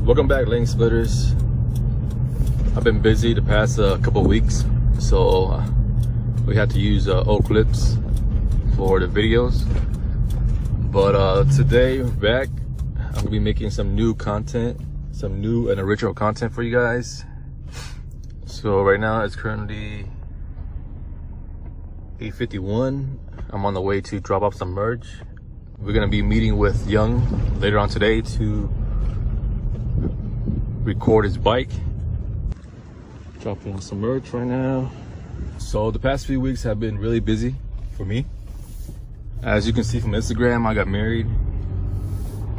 Welcome back, lane splitters. I've been busy the past couple weeks, so we had to use old clips for the videos. But today we're back. I'm gonna be making some new content, some new and original content for you guys. So right now it's currently 8:51. I'm on the way to drop off some merch. We're gonna be meeting with Young later on today to record his bike. Dropping some merch right now. So the past few weeks have been really busy for me. As you can see from Instagram, I got married.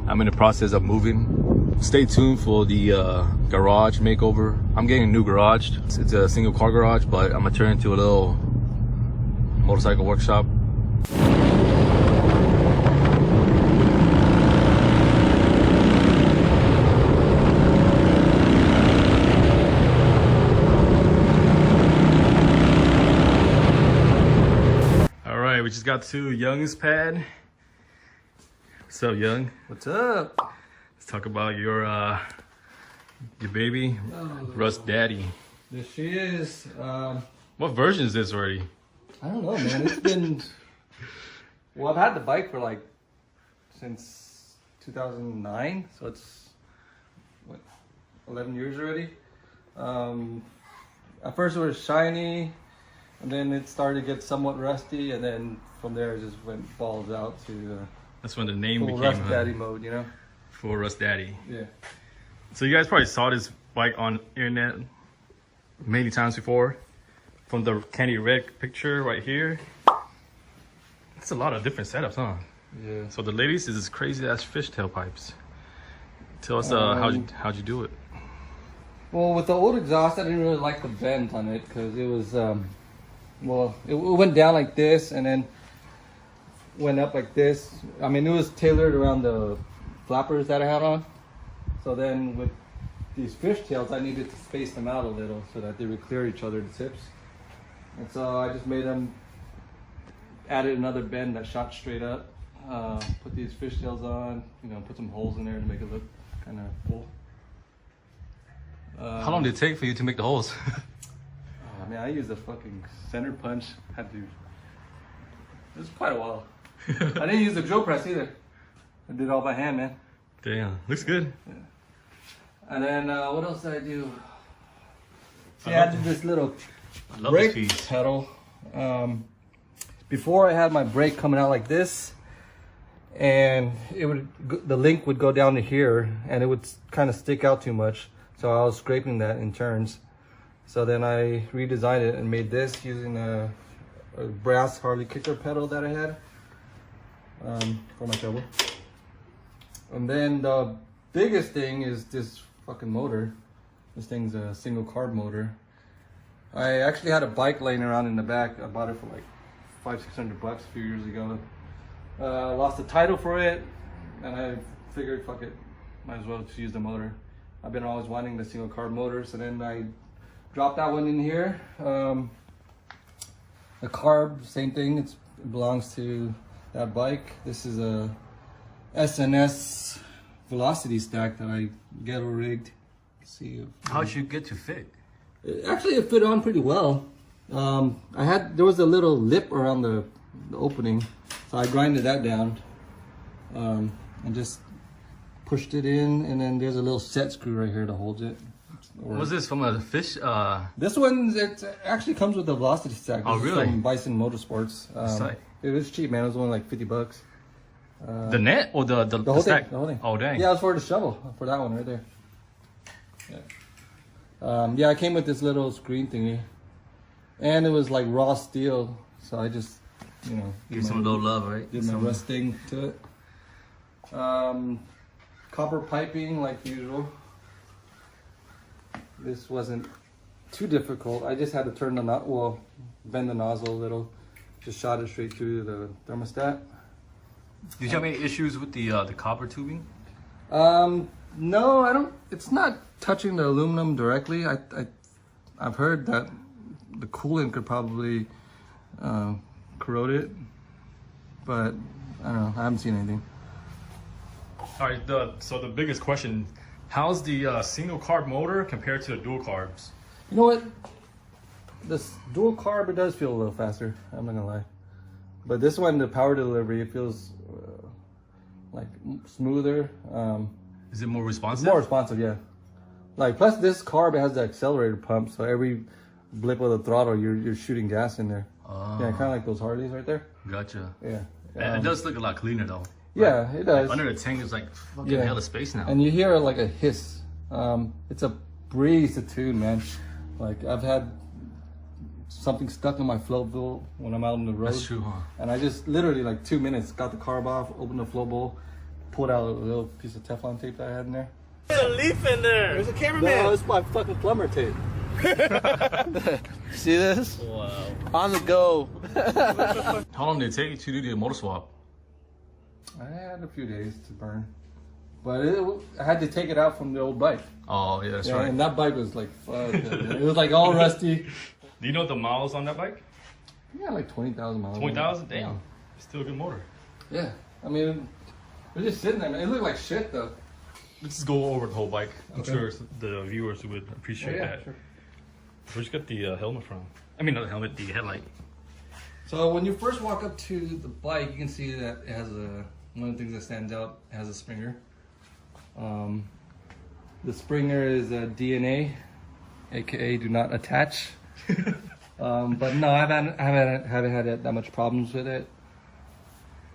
I'm in the process of moving. Stay tuned for the garage makeover. I'm getting a new garage. It's a single car garage, but I'm gonna turn it into a little motorcycle workshop. We just got to Young's pad. What's up, Young? What's up? Let's talk about your baby, Rust Daddy. There she is. What version is this already? I don't know, man. It's been... Well, I've had the bike for like since 2009, so it's what, 11 years already. At first it was shiny, and then it started to get somewhat rusty, and then from there it just went balls out to that's when the name full became Rust Daddy mode, you know? Full Rust Daddy. Yeah. So you guys probably saw this bike on internet many times before. From the candy red picture right here. It's a lot of different setups, huh? Yeah. So the latest is this crazy ass fishtail pipes. Tell us how'd you do it? Well, with the old exhaust, I didn't really like the bend on it because it was, well, it went down like this and then went up like this. I mean, it was tailored around the flappers that I had on. So then with these fishtails, I needed to space them out a little so that they would clear each other, the tips. And so I just made them, added another bend that shot straight up, put these fishtails on, you know, put some holes in there to make it look kind of full. How long did it take for you to make the holes? I mean, I used a fucking center punch. Had to. It was quite a while. I didn't use the drill press either. I did it all by hand, man. Damn, looks good. Yeah. And then what else did I do? See, I did this little brake pedal. Before I had my brake coming out like this, and it would the link would go down to here, and it would kind of stick out too much. So I was scraping that in turns. So then I redesigned it and made this using a brass Harley kicker pedal that I had for my shovel. And then the biggest thing is this fucking motor. This thing's a single carb motor. I actually had a bike laying around in the back. I bought it for like $500-600 a few years ago. Lost the title for it, and I figured, fuck it, might as well just use the motor. I've been always wanting the single carb motor, so then I dropped that one in here. The carb, same thing. It belongs to that bike. This is a SNS velocity stack that I ghetto rigged. Let's see if how'd you get to fit? Actually, it fit on pretty well. There was a little lip around the opening, so I grinded that down and just pushed it in, and then there's a little set screw right here to hold it. Was this from a fish? This one, it actually comes with a velocity stack. This oh, really? From Bison Motorsports. It was cheap, man. It was only like $50. The net or the whole stack? thing. The whole thing. Oh, dang. Yeah, it was for the shovel, for that one right there. Yeah. Yeah, I came with this little screen thingy, and it was like raw steel, so I just, you know, give some little love, right? Did my rust thing to it. Copper piping like usual. This wasn't too difficult. I just had to turn the bend the nozzle a little. Just shot it straight through the thermostat. Did you have any issues with the copper tubing? No, I don't. It's not touching the aluminum directly. I've heard that the coolant could probably corrode it, but I don't know. I haven't seen anything. All right. So the biggest question How's the single carb motor compared to the dual carbs? You know what? This dual carb, it does feel a little faster. I'm not gonna lie. But this one, the power delivery, it feels like smoother. Is it more responsive? More responsive, yeah. Like plus this carb, it has the accelerator pump, so every blip of the throttle, you're shooting gas in there. Oh. Yeah, kind of like those Harleys right there. Gotcha. Yeah. And it does look a lot cleaner though. Yeah, it does. Under the tank is like fucking hell of space now. And you hear like a hiss. It's a breeze to tune, man. Like I've had something stuck in my float bowl when I'm out on the road. That's true, huh? And I just literally like 2 minutes got the carb off, opened the float bowl, pulled out a little piece of Teflon tape that I had in there. There's a leaf in there. There's a cameraman. No, it's my fucking plumber tape. See this? Wow. On the go. How long did it take you to do the motor swap? I had a few days to burn. But I had to take it out from the old bike. Oh, yeah, that's right. And that bike was like, fuck. It was like all rusty. Do you know the miles on that bike? Yeah, like 20,000 miles. 20,000? Damn. Still a good motor. Yeah. I mean, it was just sitting there, man. It looked like shit, though. Let's just go over the whole bike. I'm Okay. sure the viewers would appreciate that. Sure. Where'd you get the helmet from? I mean, not the helmet, the headlight. So when you first walk up to the bike, you can see that it has one of the things that stands out, it has a springer. The springer is a DNA, aka do not attach. But no, I haven't had that much problems with it.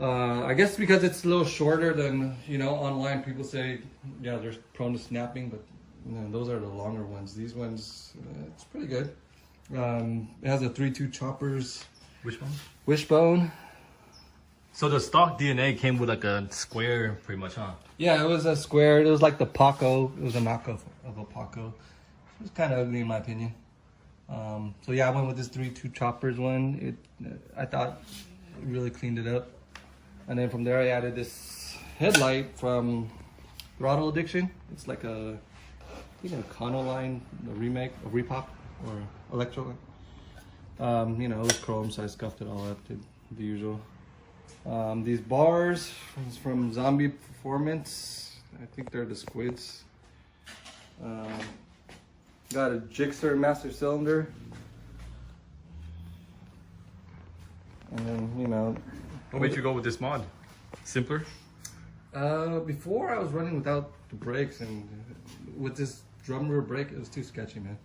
I guess because it's a little shorter than, online people say, yeah, they're prone to snapping, but those are the longer ones. These ones, it's pretty good. It has a 3.2 choppers. Which one? Wishbone. So the stock DNA came with like a square, pretty much, huh? Yeah, it was a square. It was like the Paco. It was a knockoff of a Paco. It was kind of ugly in my opinion. So yeah, I went with this 3.2 choppers one. I thought it really cleaned it up. And then from there, I added this headlight from Throttle Addiction. It's like a Econoline, a remake, a repop, or Electro. It was chrome, so I scuffed it all up, did the usual. These bars from Zombie Performance. I think they're the squids. Got a Gixxer master cylinder. And then, What made you go with this mod? Simpler? before I was running without the brakes, and with this drum rear brake, it was too sketchy, man.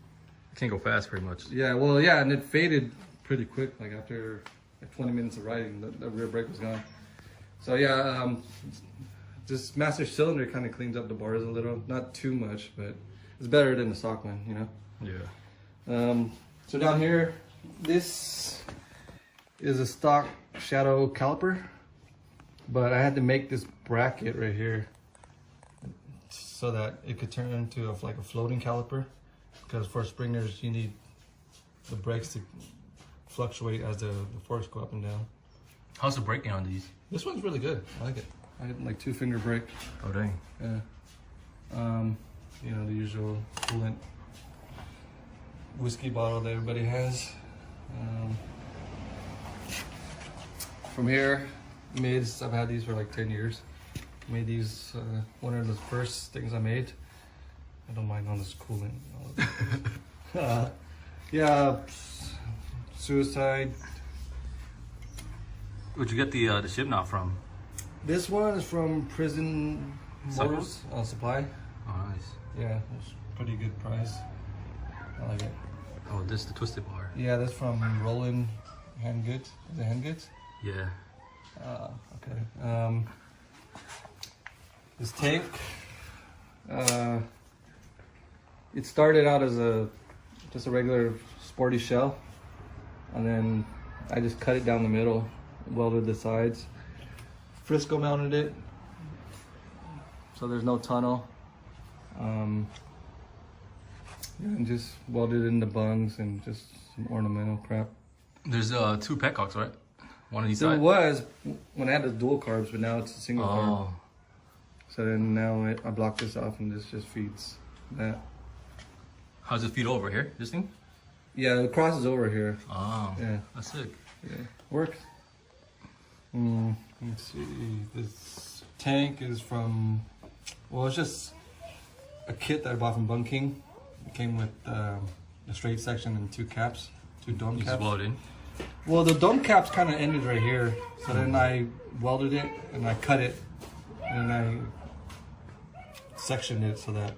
Can't go fast, pretty much. Yeah, well, yeah, and it faded pretty quick. Like after 20 minutes of riding, the rear brake was gone. So yeah, this master cylinder kind of cleans up the bars a little, not too much, but it's better than the stock one, Yeah. So down here, this is a stock shadow caliper, but I had to make this bracket right here so that it could turn into like a floating caliper. Because for springers, you need the brakes to fluctuate as the forks go up and down. How's the braking on these? This one's really good. I like it. I had like 2-finger brake. Oh, dang. Yeah. The usual coolant whiskey bottle that everybody has. From here, mids, I've had these for like 10 years. Made these one of the first things I made. I don't mind all this coolant. Yeah, Suicide. Where'd you get the ship knot from? This one is from Prison Motors Supply. Oh, nice. Yeah, it's pretty good price. I like it. Oh, this is the twisted bar. Yeah, that's from Roland Hand Goods. Is it Hand Goods? Yeah. Okay. This tank, it started out as just a regular sporty shell, and then I just cut it down the middle, welded the sides, Frisco mounted it, so there's no tunnel, and just welded in the bungs and just some ornamental crap. There's 2 petcocks, right? One on each There side? was when I had the dual carbs, but now it's a single carb. Oh. So then now I block this off and this just feeds that. How's it feed over here? This thing? Yeah, it crosses over here. Oh. Yeah. That's sick. Yeah. Works. Let's see. This tank is from, well, it's just a kit that I bought from Bun King. It came with the straight section and 2 caps, 2 dome You caps. just weld it in. Well, the dome caps kind of ended right here, so then I welded it and I cut it, and I sectioned it so that,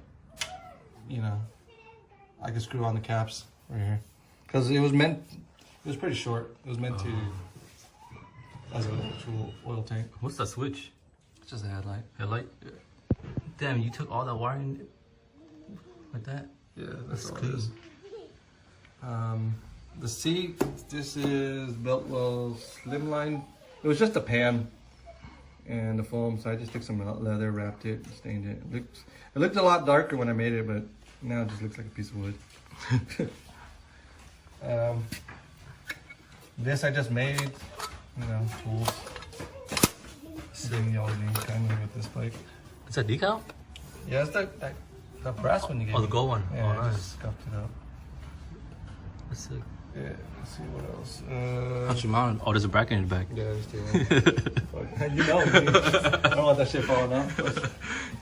you know, I could screw on the caps right here. Because it was pretty short. It was meant to, as an actual oil tank. What's that switch? It's just a headlight. Headlight? Yeah. Damn, you took all that wiring like that? Yeah, That's all it cool. is. The seat, this is Beltwell Slimline. It was just a pan and the foam, so I just took some leather, wrapped it, stained it. It looked a lot darker when I made it, but now it just looks like a piece of wood. This I just made, you know, tools. Same yellow kind of with this bike. It's a decal? Yeah, it's the brass one you gave Oh, the me. gold one. Yeah, Oh, I nice. just scuffed it up. That's sick. Yeah, let's see what else. How'd you mount it? Oh, there's a bracket in the back. Yeah, there's 2. Fuck. You know, dude. I don't want that shit falling out.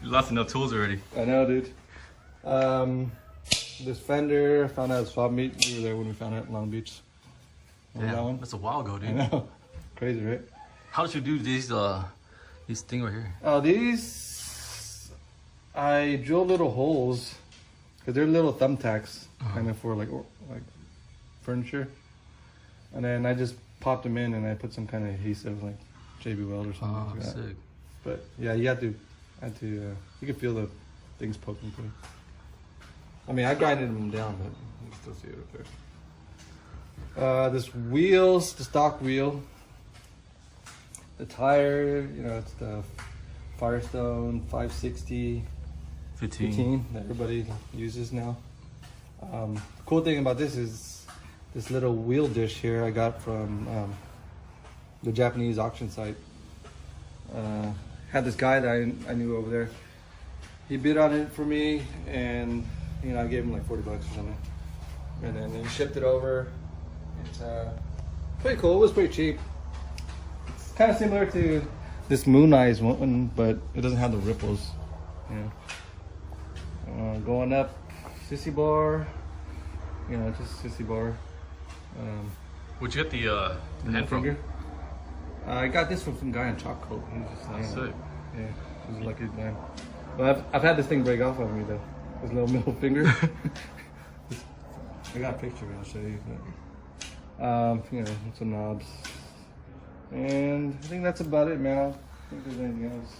You lost enough tools already. I know, dude. This fender, I found out at swap meet. We were there when we found it in Long Beach. Remember that Damn, one? that's a while ago, I dude. know. Crazy, right? How did you do these thing right here? Oh, these, I drilled little holes because they're little thumbtacks, kind of for like furniture. And then I just popped them in and I put some kind of adhesive, like JB Weld or something Oh, like that. sick. But yeah, you you can feel the things poking through. I mean, I grinded them down, but you can still see it up there. This wheels, the stock wheel. The tire, you know, it's the Firestone 560 15 that everybody uses now. The cool thing about this is this little wheel dish here I got from the Japanese auction site. Had this guy that I knew over there. He bid on it for me, and you know, I gave him like $40 or something, and then he shipped it over. It's pretty cool. It was pretty cheap. It's kind of similar to this Moon Eyes one, but it doesn't have the ripples. You know, going up, sissy bar. You know, just sissy bar. Where'd you get the hand from? finger. I got this from some guy in Chalk Coat. He was just laying Sick. it. Yeah, he was a lucky man. But I've had this thing break off of me though. His little middle finger. I got a picture of it, I'll show you. But, you know, some knobs. And I think that's about it, man. I don't think there's anything else.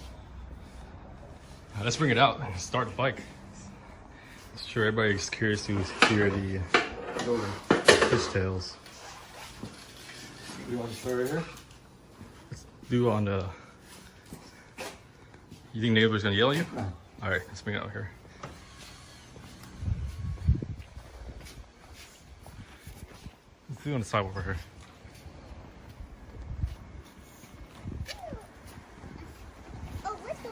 Let's bring it out and start the bike. I'm sure everybody's curious to hear the fishtails. You want to start right here? Do on the. You think neighbor's gonna yell at you? No. All right, let's bring it out here. Let's do it on the sidewalk right here. Oh, what's the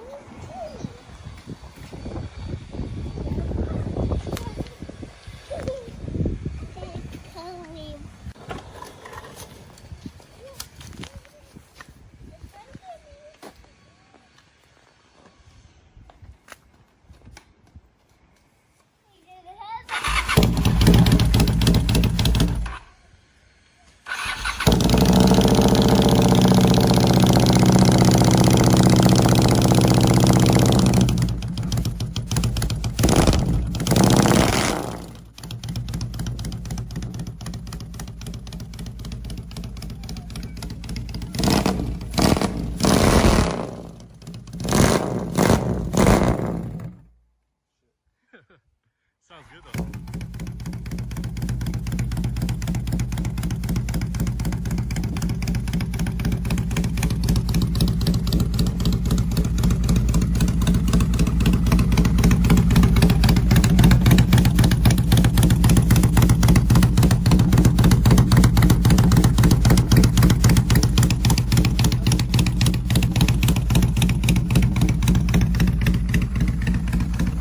Sounds good though.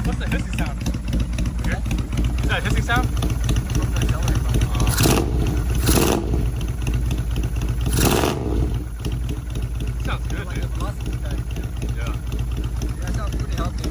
What's the hissing sound? Is that a hissing sound? Sounds good, dude. Yeah. That sounds pretty healthy.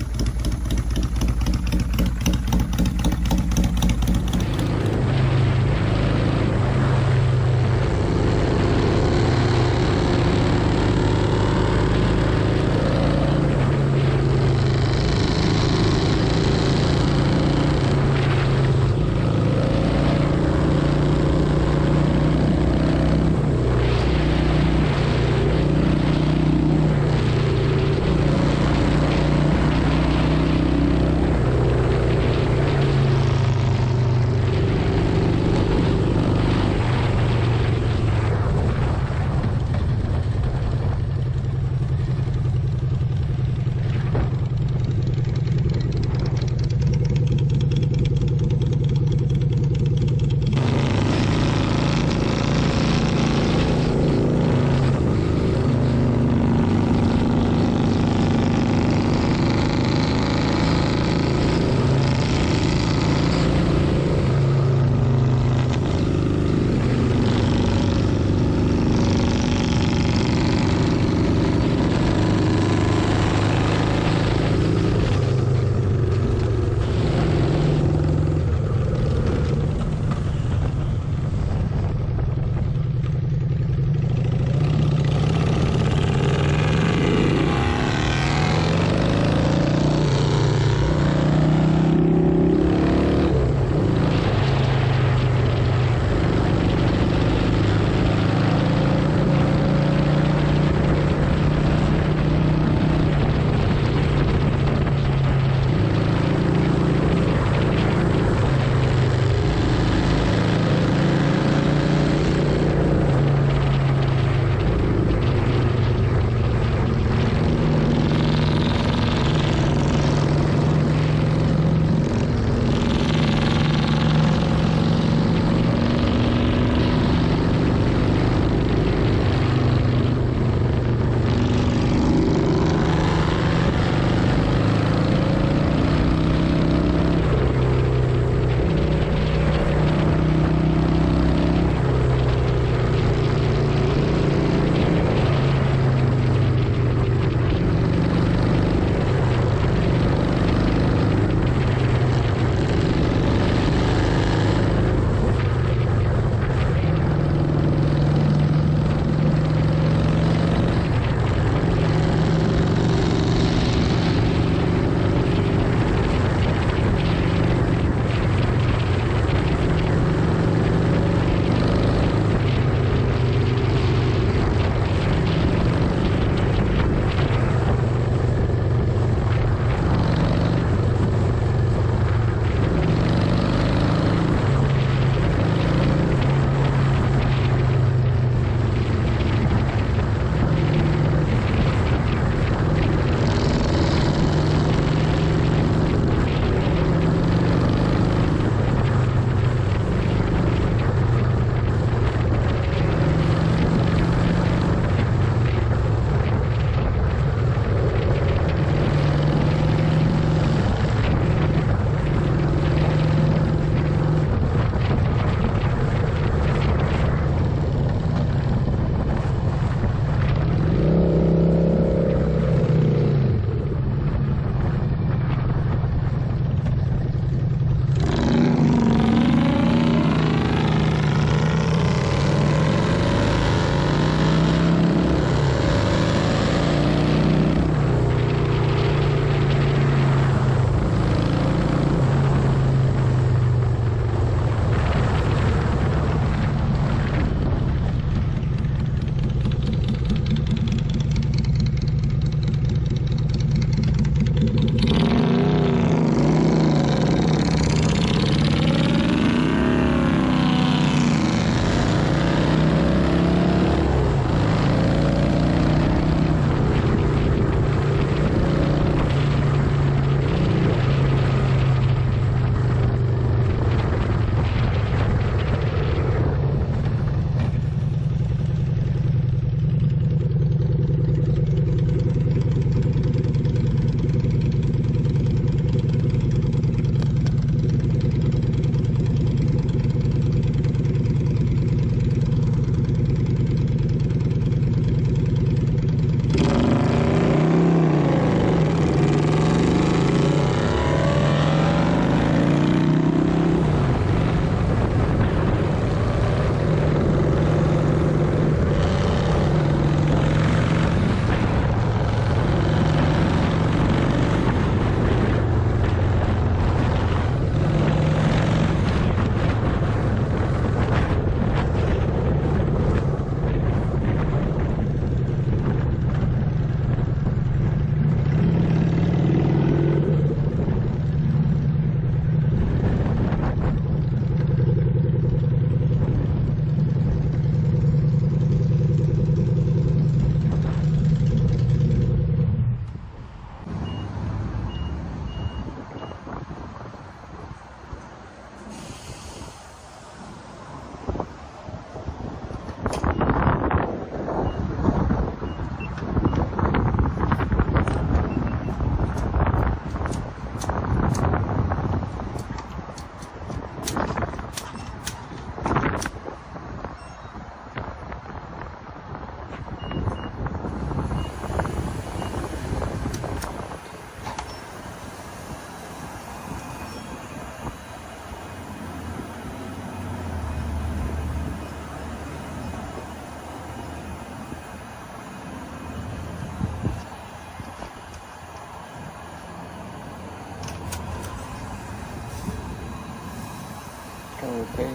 Okay.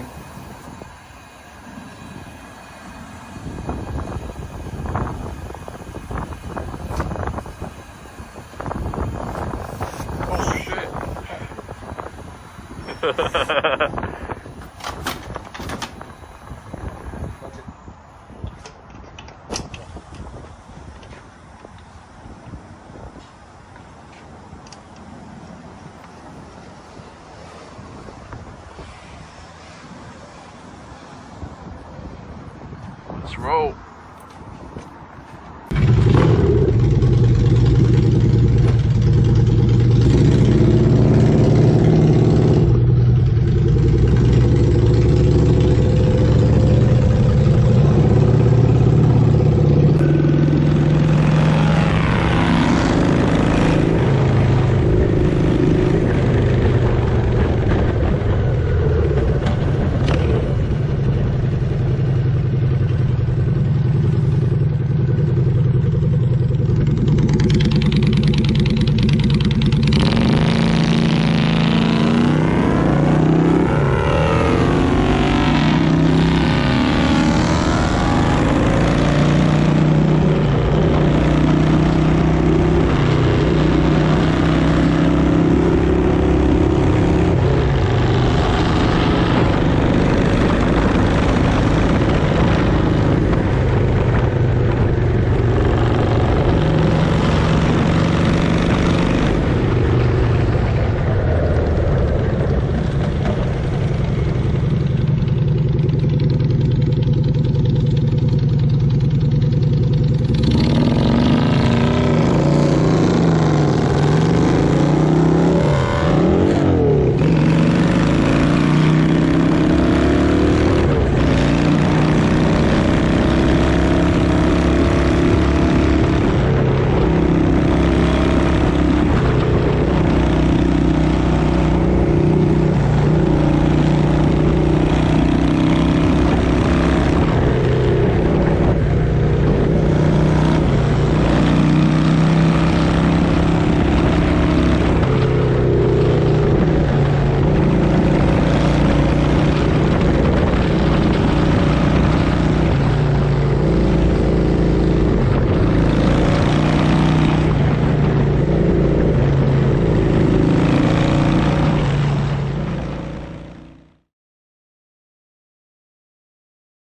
Let's roll.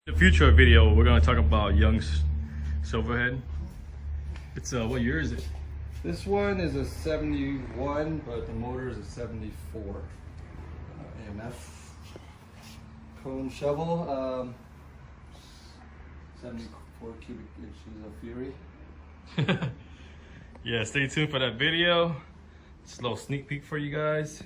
The future video, we're gonna talk about Young's Silverhead. It's what year is it? This one is a 71, but the motor is a 74. AMF. Cone shovel, 74 cubic inches of fury. Yeah, stay tuned for that video. It's a little sneak peek for you guys.